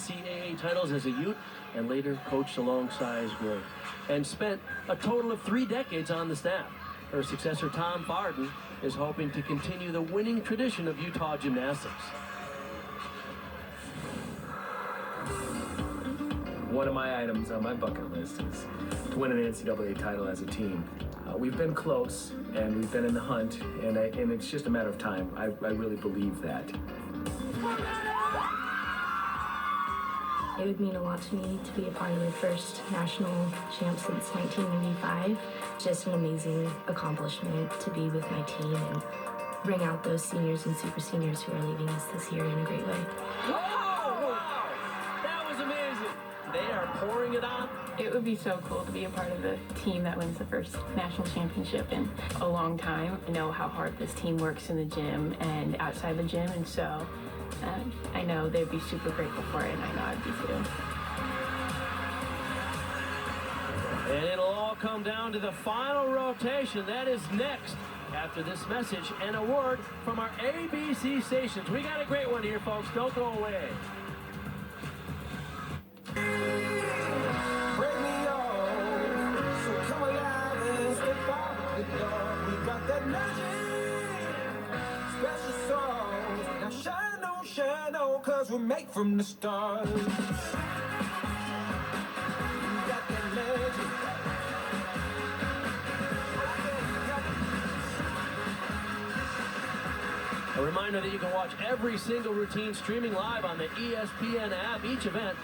NCAA titles as a youth and later coached alongside Gray, and spent a total of 3 decades on the staff. Her successor, Tom Farden, is hoping to continue the winning tradition of Utah gymnastics. One of my items on my bucket list is to win an NCAA title as a team. We've been close, and we've been in the hunt, and it's just a matter of time. I really believe that. It would mean a lot to me to be a part of the first national champ since 1995. Just an amazing accomplishment to be with my team and bring out those seniors and super seniors who are leaving us this year in a great way. Wow! That was amazing. They are pouring it on. It would be so cool to be a part of the team that wins the first national championship in a long time. I know how hard this team works in the gym and outside the gym, and so I know they'd be super grateful for it, and I know I'd be too. And it'll all come down to the final rotation. That is next after this message and a word from our ABC stations. We got a great one here, folks. Don't go away. Shine on, cause we're made from the stars. You got that magic. A reminder that you can watch every single routine streaming live on the ESPN app. Each event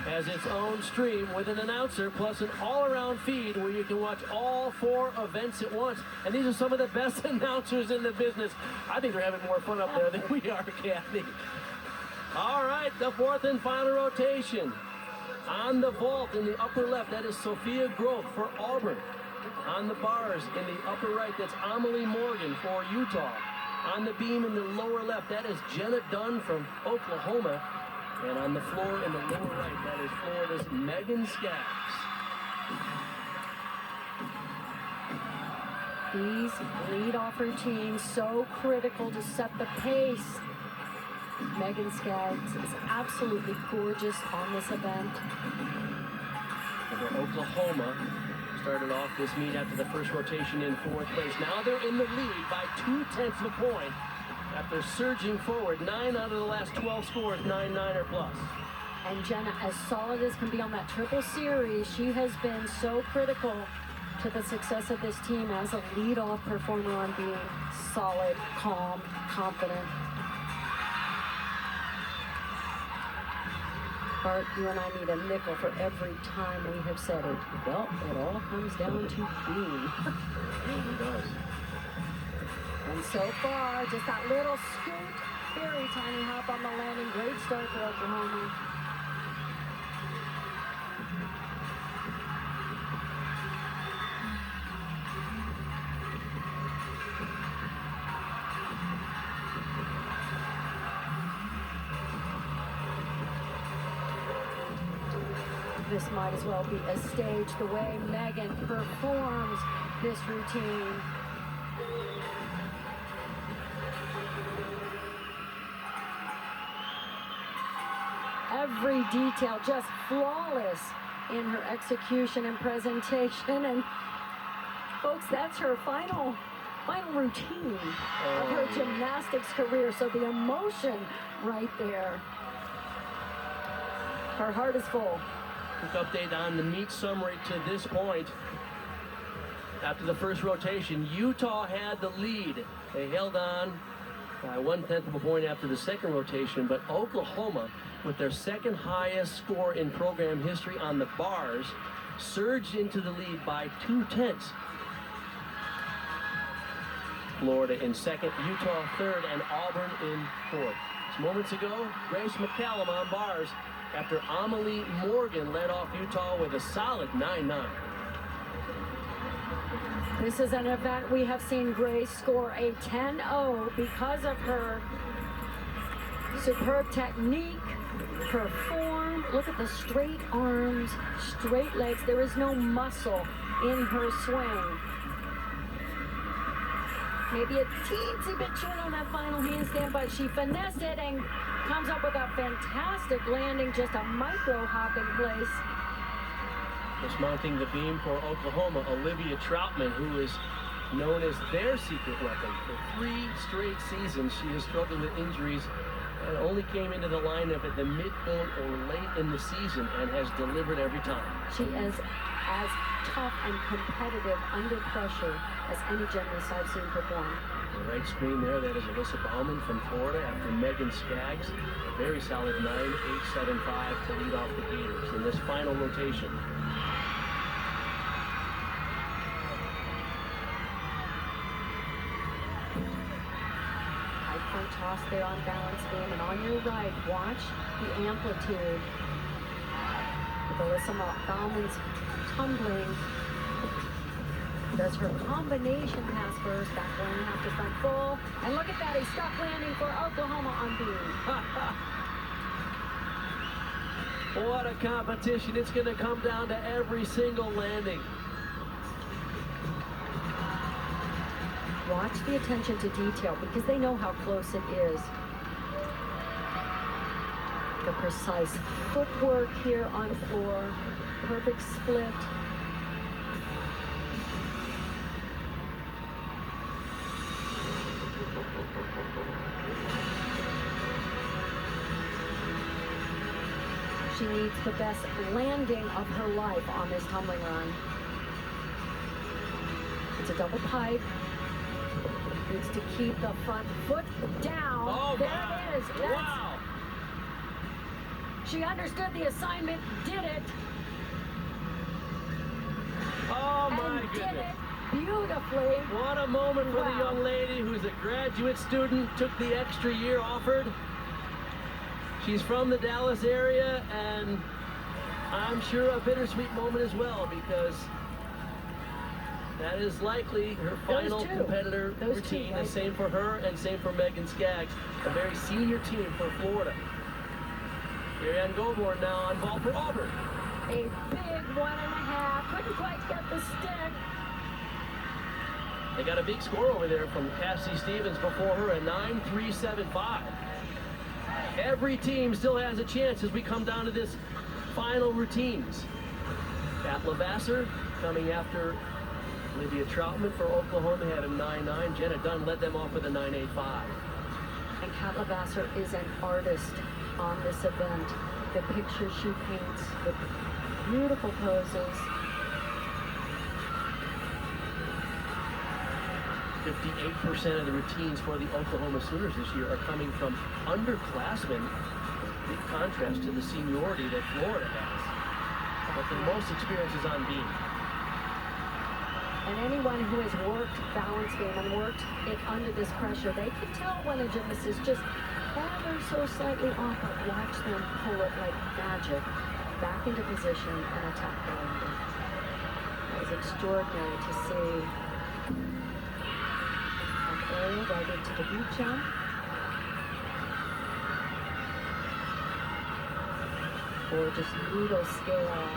has its own stream with an announcer plus an all-around feed where you can watch all 4 events at once. And these are some of the best announcers in the business. I think they're having more fun up there than we are, Kathy. All right, the 4th and final rotation. On the vault in the upper left, that is Sophia Groth for Auburn. On the bars in the upper right, that's Amelie Morgan for Utah. On the beam in the lower left, that is Jenna Dunn from Oklahoma. And on the floor in the lower right, that is Florida's Megan Skaggs. These lead-off routines so critical to set the pace. Megan Skaggs is absolutely gorgeous on this event. For Oklahoma, started off this meet after the first rotation in 4th place. Now they're in the lead by 0.2 of a point. After surging forward, 9 out of the last 12 scores, 9 or plus. And Jenna, as solid as can be on that triple series, she has been so critical to the success of this team as a lead-off performer on being solid, calm, confident. Bart, you and I need a nickel for every time we have said it. Well, it all comes down to beam. It does. And so far, just that little scoot, very tiny hop on the landing. Great start for Oklahoma. This might as well be a stage the way Megan performs this routine. Every detail just flawless in her execution and presentation. And folks, that's her final routine of her gymnastics career. So the emotion right there. Her heart is full. Quick update on the meet summary to this point. After the first rotation, Utah had the lead. They held on by 1/10 of a point after the second rotation, but Oklahoma, with their second highest score in program history on the bars, surged into the lead by 2/10. Florida in second, Utah third, and Auburn in 4th. Just moments ago, Grace McCallum on bars after Amelie Morgan led off Utah with a solid 9-9. This is an event we have seen Grace score a 10-0 because of her superb technique, her form. Look at the straight arms, straight legs. There is no muscle in her swing. Maybe a teensy bit short on that final handstand, but she finessed it and Comes up with a fantastic landing, just a micro hop in place. Dismounting the beam for Oklahoma, Olivia Troutman, who is known as their secret weapon. For 3 straight seasons, she has struggled with injuries and only came into the lineup at the midpoint or late in the season and has delivered every time. She is as tough and competitive under pressure as any gymnast I've seen perform. The right screen there, that is Alyssa Bauman from Florida after Megan Skaggs. A very solid 9.875 to lead off the Gators in this final rotation. Front toss there on balance beam, and on your right, watch the amplitude with Alyssa Bauman's tumbling. Does her combination pass first, back 1.5 to front full, and look at that, a stuck landing for Oklahoma on beam. What a competition. It's going to come down to every single landing. Watch the attention to detail because they know how close it is. The precise footwork here on floor, perfect split. She needs the best landing of her life on this tumbling run. It's a double pipe. Needs to keep the front foot down. Oh, there my. it is. Wow. She understood the assignment, did it. Oh, my and goodness. did it beautifully. What a moment for the Wow. young lady who's a graduate student, took the extra year offered. She's from the Dallas area, and I'm sure a bittersweet moment as well, because that is likely her final competitor routine. Right? The same for her and same for Megan Skaggs. A very senior team for Florida. Marianne Goborn now on ball for Auburn. A big 1.5. Couldn't quite get the stick. They got a big score over there from Cassie Stevens before her, a 9.375. Every team still has a chance as we come down to this final routines. Pat Lavasser coming after Olivia Troutman for Oklahoma had a 9.9. Jenna Dunn led them off with a 9.85. And Kat Lavasser is an artist on this event. The pictures she paints with beautiful poses. 58% of the routines for the Oklahoma Sooners this year are coming from underclassmen, big contrast to the seniority that Florida has. But the most experience is on beam. And anyone who has worked balance beam and worked it under this pressure, they can tell when a gymnast is just ever so slightly off, but watch them pull it like magic back into position and attack the landing. It was extraordinary to see. An aerial right into the boot jump. Gorgeous needle scale.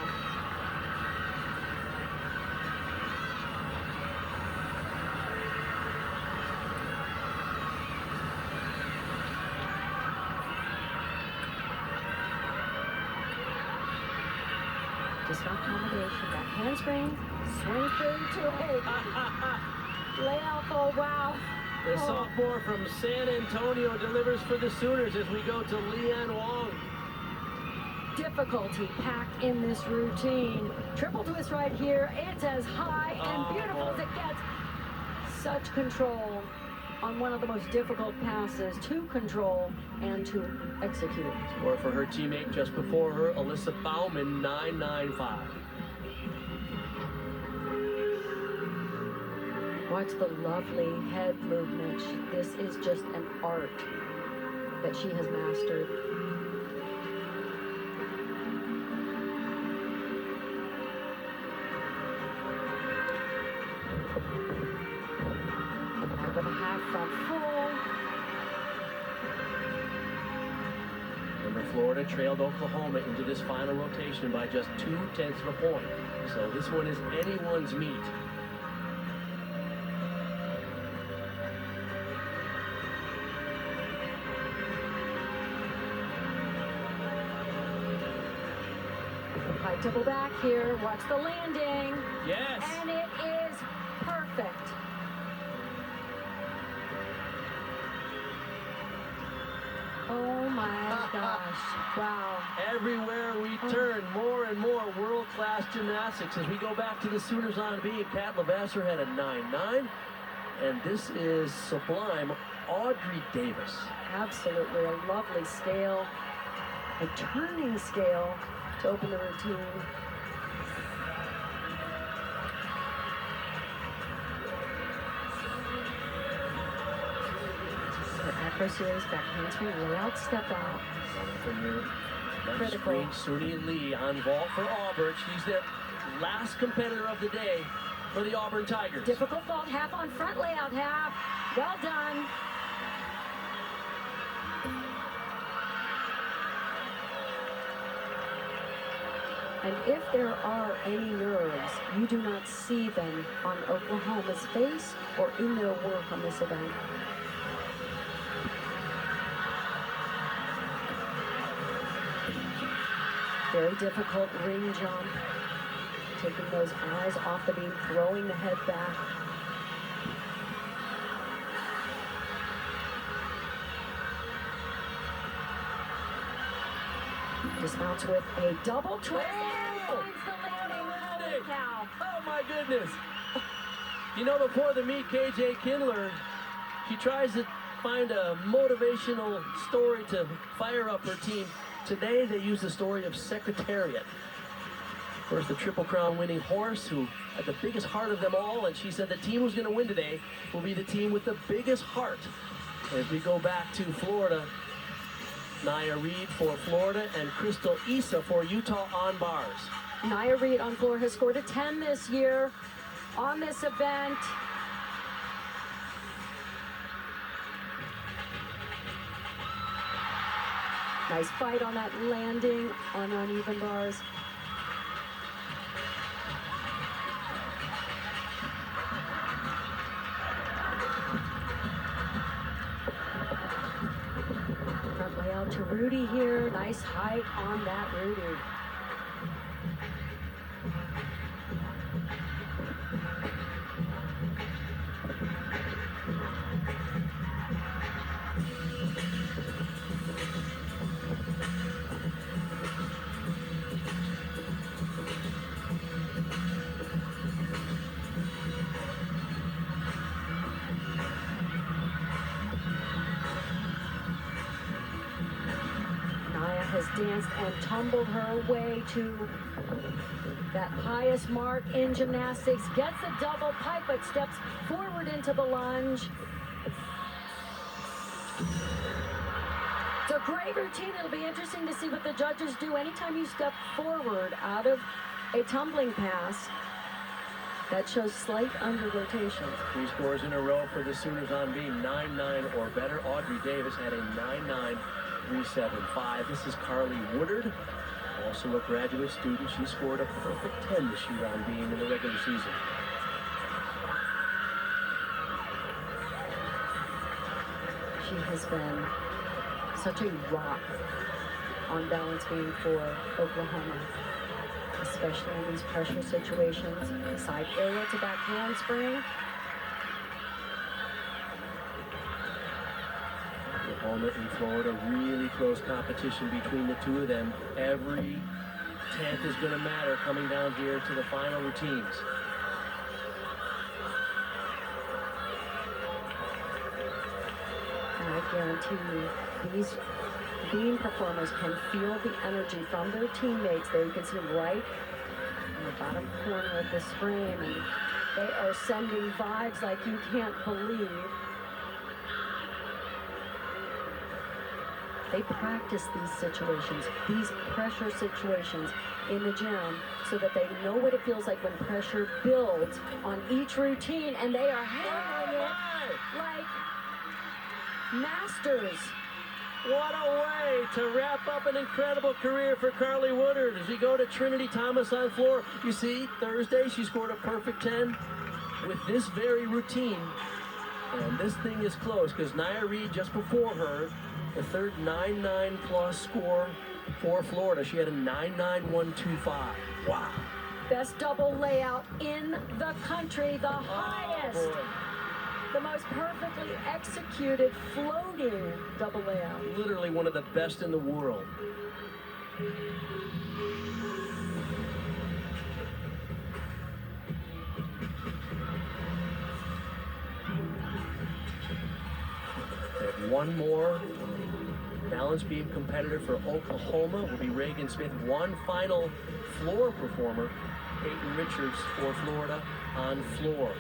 Dismount combination, back handspring, swing through to a layout. Oh, wow. The sophomore from San Antonio delivers for the Sooners as we go to Leanne Wong. Difficulty packed in this routine. Triple twist right here. It's as high and beautiful as it gets. Such control on one of the most difficult passes to control and to execute. Or for her teammate just before her, Alyssa Bauman, 9.95. Watch the lovely head movement. This is just an art that she has mastered. Front full. Remember, Florida trailed Oklahoma into this final rotation by just 0.2 of a point. So this one is anyone's meet. High double back here. Watch the landing. Yes. And it is perfect. Oh my gosh. Wow. Everywhere we turn, more and more world-class gymnastics. As we go back to the Sooners on beam, Kat Levasseur had a 9.9. And this is sublime, Audrey Davis. Absolutely a lovely scale. A turning scale to open the routine. Acro series, back handspring, layout, step out. From your left Critical. screen, Suni Lee on vault for Auburn. She's their last competitor of the day for the Auburn Tigers. Difficult vault, half on front layout, half. Well done. And if there are any nerves, you do not see them on Oklahoma's face or in their work on this event. Very difficult ring jump. Taking those eyes off the beam, throwing the head back. Dismounts with a double twist and finds the landing. Holy cow. Oh my goodness. You know, before the meet, KJ Kindler, she tries to find a motivational story to fire up her team. Today, they use the story of Secretariat. Of course, the Triple Crown winning horse who had the biggest heart of them all, and she said the team who's going to win today will be the team with the biggest heart. As we go back to Florida, Nia Reed for Florida and Crystal Issa for Utah on bars. Nia Reed on floor has scored a 10 this year on this event. Nice fight on that landing on uneven bars. Front layout to Rudy here. Nice height on that Rudy. Has danced and tumbled her way to that highest mark in gymnastics, gets a double pipe, but steps forward into the lunge. It's a great routine. It'll be interesting to see what the judges do anytime you step forward out of a tumbling pass. That shows slight under rotation. 3 scores in a row for the Sooners on beam, 9.9 or better. Audrey Davis had a 9.9. 3.75. This is Carly Woodard, also a graduate student. She scored a perfect 10 this year on beam in the regular season. She has been such a rock on balance beam for Oklahoma, especially in these pressure situations. Side aerial to back handspring. Oklahoma and Florida, really close competition between the two of them. Every 10th is going to matter coming down here to the final routines. And I guarantee you, these beam performers can feel the energy from their teammates. There you can see right in the bottom corner of the frame, and they are sending vibes like you can't believe. They practice these situations, these pressure situations in the gym so that they know what it feels like when pressure builds on each routine, and they are handling it like masters. What a way to wrap up an incredible career for Carly Woodard. As we go to Trinity Thomas on floor, you see, Thursday she scored a perfect 10 with this very routine. And this thing is close because Nia Reed just before her, the third 9.9 plus score For Florida, she had a 9.9125. Wow. Best double layout in the country, the highest. Boy. The most perfectly executed floating double layout. Literally one of the best in the world. And one more balance beam competitor for Oklahoma will be Reagan Smith. One final floor performer, Peyton Richards for Florida on floor.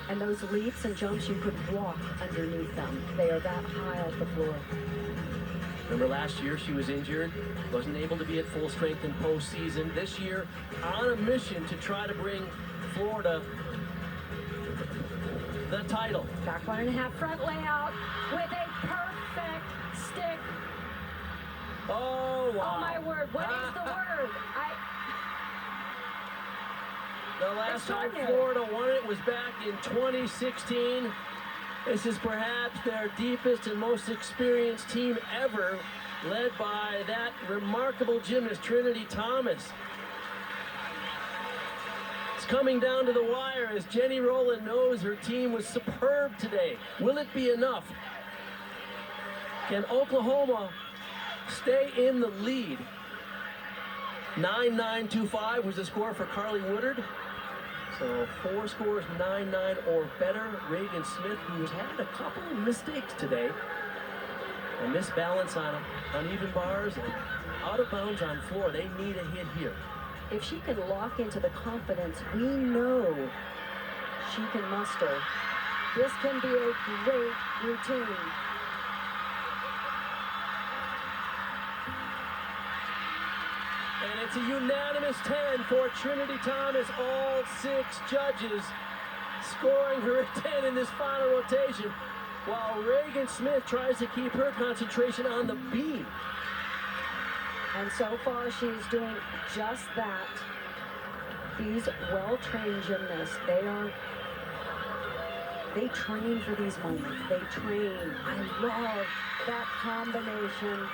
And those leaps and jumps, you could walk underneath them. They are that high off the floor. Remember last year she was injured, wasn't able to be at full strength in postseason. This year, on a mission to try to bring Florida the title. Back 1.5 front layout with a perfect stick. Oh, wow. Oh my word, what is the word? The last time Extraordinary. Florida won it was back in 2016. This is perhaps their deepest and most experienced team ever, led by that remarkable gymnast, Trinity Thomas. It's coming down to the wire as Jenny Rowland knows her team was superb today. Will it be enough? Can Oklahoma stay in the lead? 9.925 was the score for Carly Woodard. So 4 scores, 9.9 or better. Reagan Smith, who's had a couple of mistakes today. A misbalance on uneven bars and out of bounds on floor. They need a hit here. If she can lock into the confidence we know she can muster, this can be a great routine. And it's a unanimous 10 for Trinity Thomas. All 6 judges scoring her a 10 in this final rotation, while Reagan Smith tries to keep her concentration on the beam. And so far, she's doing just that. These well-trained gymnasts, they train for these moments. They train. I love that combination.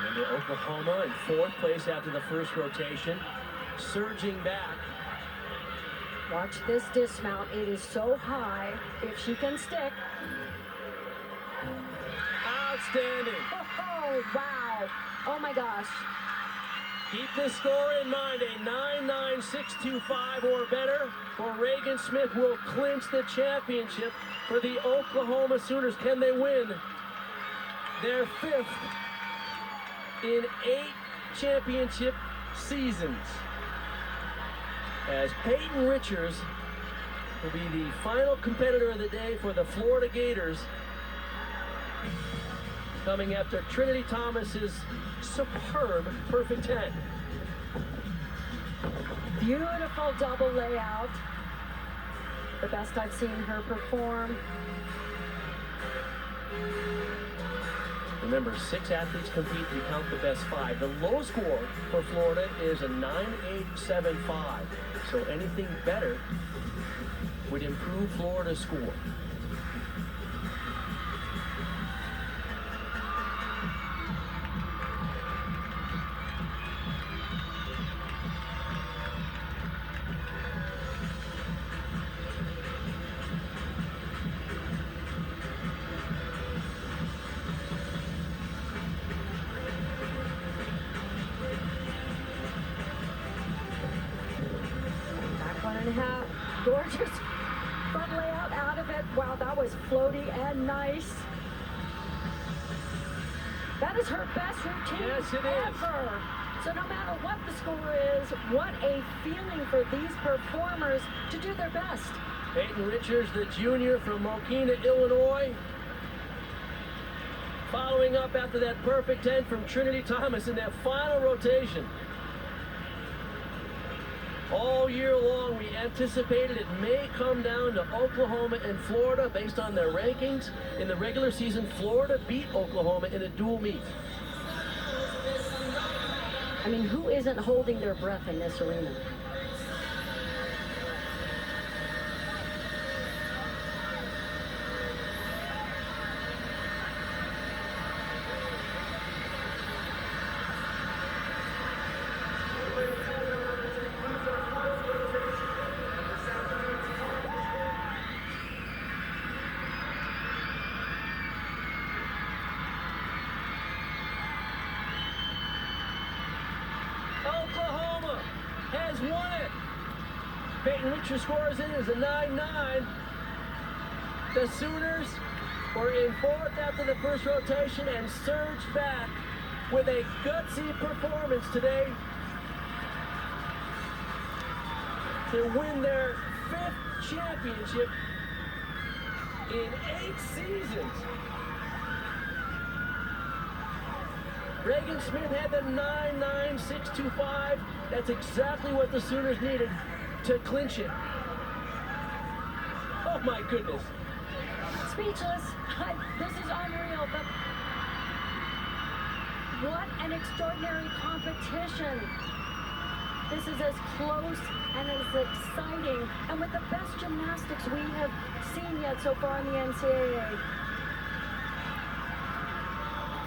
Remember Oklahoma in 4th place after the first rotation, surging back. Watch this dismount. It is so high. If she can stick. Outstanding. Oh, wow. Oh, my gosh. Keep this score in mind, a 9.9625 or better for Reagan Smith will clinch the championship for the Oklahoma Sooners. Can they win their 5th in 8 championship seasons? As Peyton Richards will be the final competitor of the day for the Florida Gators, coming after Trinity Thomas's superb perfect 10. Beautiful double layout. The best I've seen her perform. Remember, 6 athletes compete. We count the best 5. The low score for Florida is a 9.875. So anything better would improve Florida's score. Gorgeous front layout out of it. Wow, that was floaty and nice. That is her best routine ever. So no matter what the score is, what a feeling for these performers to do their best. Peyton Richards, the junior from Mokina, Illinois. Following up after that perfect 10 from Trinity Thomas in that final rotation. All year long, we anticipated it may come down to Oklahoma and Florida based on their rankings. In the regular season, Florida beat Oklahoma in a dual meet. I mean, who isn't holding their breath in this arena? Peyton Richard scores it as a 9-9. The Sooners were in fourth after the first rotation and surged back with a gutsy performance today to win their 5th championship in 8 seasons. Reagan Smith had the 9-9-6-2-5. That's exactly what the Sooners needed to clinch it. Oh my goodness. Speechless. This is unreal. But what an extraordinary competition. This is as close and as exciting and with the best gymnastics we have seen yet so far in the NCAA.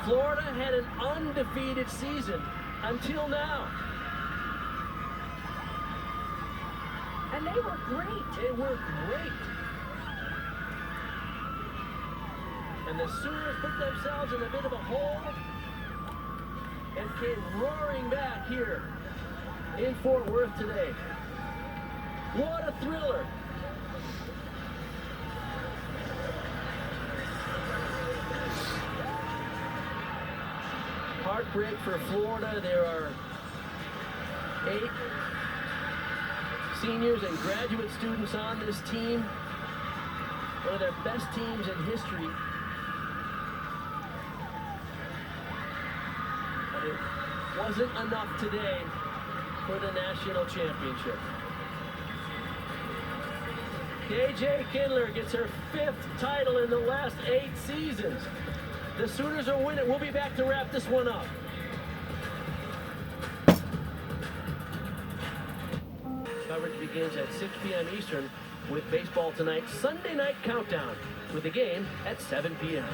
Florida had an undefeated season until now. And they were great. They were great. And the Sooners put themselves in a bit of a hole and came roaring back here in Fort Worth today. What a thriller. Heartbreak for Florida. There are 8 seniors and graduate students on this team. One of their best teams in history. But it wasn't enough today for the national championship. KJ Kindler gets her 5th title in the last 8 seasons. The Sooners are winning. We'll be back to wrap this one up. Coverage begins at 6 p.m. Eastern with baseball tonight's Sunday night countdown with the game at 7 p.m.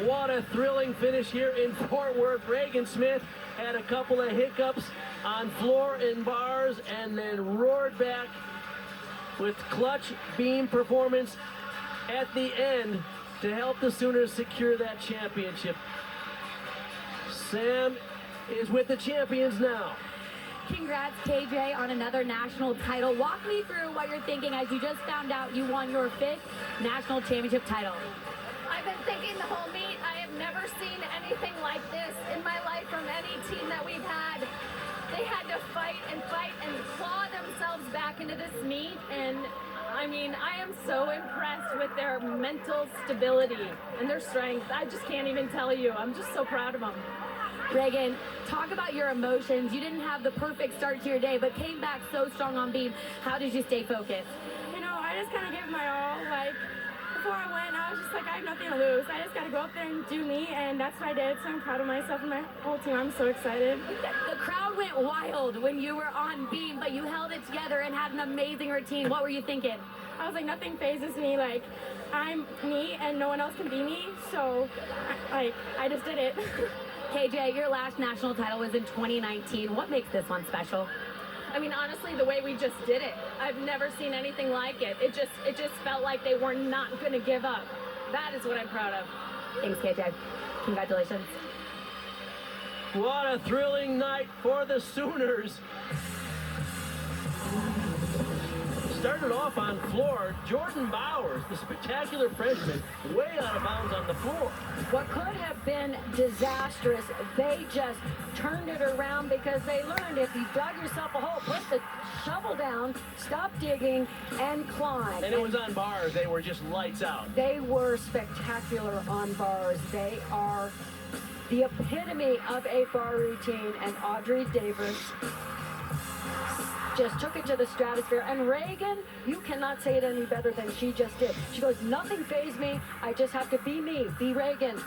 What a thrilling finish here in Fort Worth. Reagan Smith had a couple of hiccups on floor and bars and then roared back with clutch beam performance at the end to help the Sooners secure that championship. Sam is with the champions now. Congrats, KJ, on another national title. Walk me through what you're thinking as you just found out you won your 5th national championship title. I've been thinking the whole meet, I have never seen anything like this in my life from any team that we've had. They had to fight and claw themselves back into this meet, and I mean, I am so impressed with their mental stability and their strength. I just can't even tell you. I'm just so proud of them. Reagan, talk about your emotions. You didn't have the perfect start to your day, but came back so strong on beam. How did you stay focused? You know, I just kind of gave my all. Like, before I went, I was just like, I have nothing to lose. I just got to go up there and do me, and that's what I did. So I'm proud of myself and my whole team. I'm so excited. The crowd went wild when you were on beam, but you held it together and had an amazing routine. What were you thinking? I was like, nothing phases me. Like, I'm me, and no one else can be me. So, I just did it. KJ, your last national title was in 2019. What makes this one special? I mean, honestly, the way we just did it, I've never seen anything like it. It just felt like they were not going to give up. That is what I'm proud of. Thanks, KJ. Congratulations. What a thrilling night for the Sooners. Started off on floor, Jordan Bowers, the spectacular freshman, way out of bounds on the floor. What could have been disastrous, they just turned it around because they learned if you dug yourself a hole, put the shovel down, stop digging, and climb. And it was on bars. They were just lights out. They were spectacular on bars. They are the epitome of a bar routine, and Audrey Davis just took it to the stratosphere. And Reagan, you cannot say it any better than she just did. She goes, nothing fazed me. I just have to be me, be Reagan.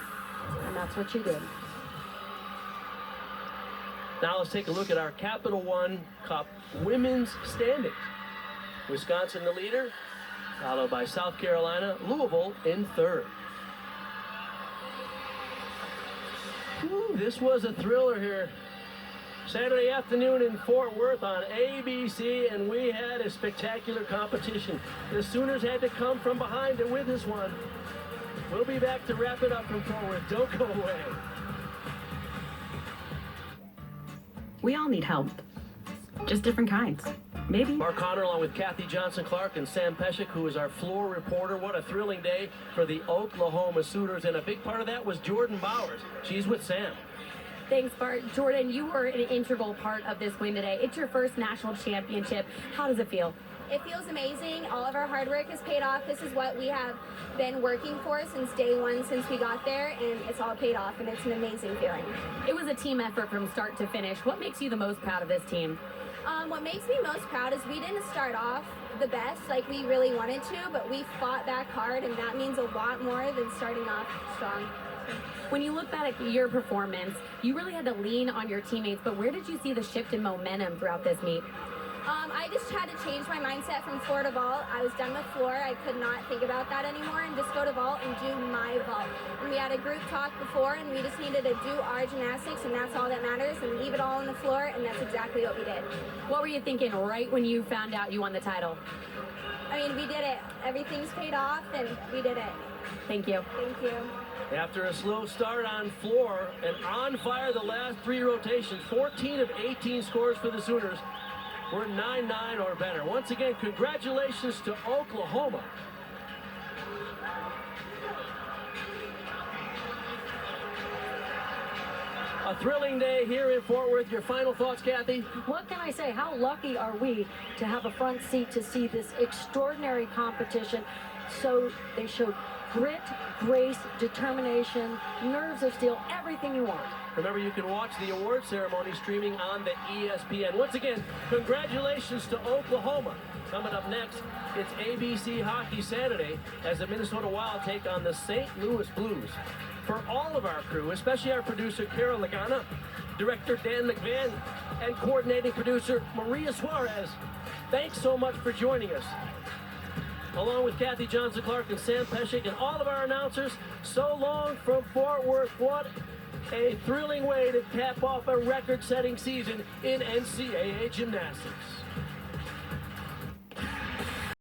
And that's what she did. Now let's take a look at our Capital One Cup women's standings. Wisconsin the leader, followed by South Carolina, Louisville in third. Whew, this was a thriller here. Saturday afternoon in Fort Worth on ABC, and we had a spectacular competition. The Sooners had to come from behind to win this one. We'll be back to wrap it up from Fort Worth. Don't go away. We all need help. just different kinds. Maybe. Mark Connor along with Kathy Johnson-Clark and Sam Peshek, who is our floor reporter. What a thrilling day for the Oklahoma Sooners, and a big part of that was Jordan Bowers. She's with Sam. Thanks, Bart. Jordan, you were an integral part of this win today. It's your first national championship. How does it feel? It feels amazing. All of our hard work has paid off. This is what we have been working for since day one, since we got there, and it's all paid off, and it's an amazing feeling. It was a team effort from start to finish. What makes you the most proud of this team? What makes me most proud is we didn't start off the best like we really wanted to, but we fought back hard, and that means a lot more than starting off strong. When you look back at your performance, you really had to lean on your teammates, but where did you see the shift in momentum throughout this meet? I just had to change my mindset from floor to vault. I was done with floor. I could not think about that anymore and just go to vault and do my vault. And we had a group talk before, and we just needed to do our gymnastics, and that's all that matters, and leave it all on the floor, and that's exactly what we did. What were you thinking right when you found out you won the title? I mean, we did it. Everything's paid off, and we did it. Thank you. Thank you. After a slow start on floor and on fire the last 3 rotations, 14 of 18 scores for the Sooners. We're 9-9 or better. Once again, congratulations to Oklahoma. A thrilling day here in Fort Worth. Your final thoughts, Kathy? What can I say? How lucky are we to have a front seat to see this extraordinary competition? So they showed grit, grace, determination, nerves of steel, everything you want. Remember, you can watch the award ceremony streaming on the ESPN. Once again, congratulations to Oklahoma. Coming up next, it's ABC Hockey Saturday as the Minnesota Wild take on the St. Louis Blues. For all of our crew, especially our producer, Carol Lagana, director Dan McVan, and coordinating producer, Maria Suarez, thanks so much for joining us. Along with Kathy Johnson-Clark and Sam Peshek and all of our announcers, so long from Fort Worth. What a thrilling way to cap off a record-setting season in NCAA gymnastics.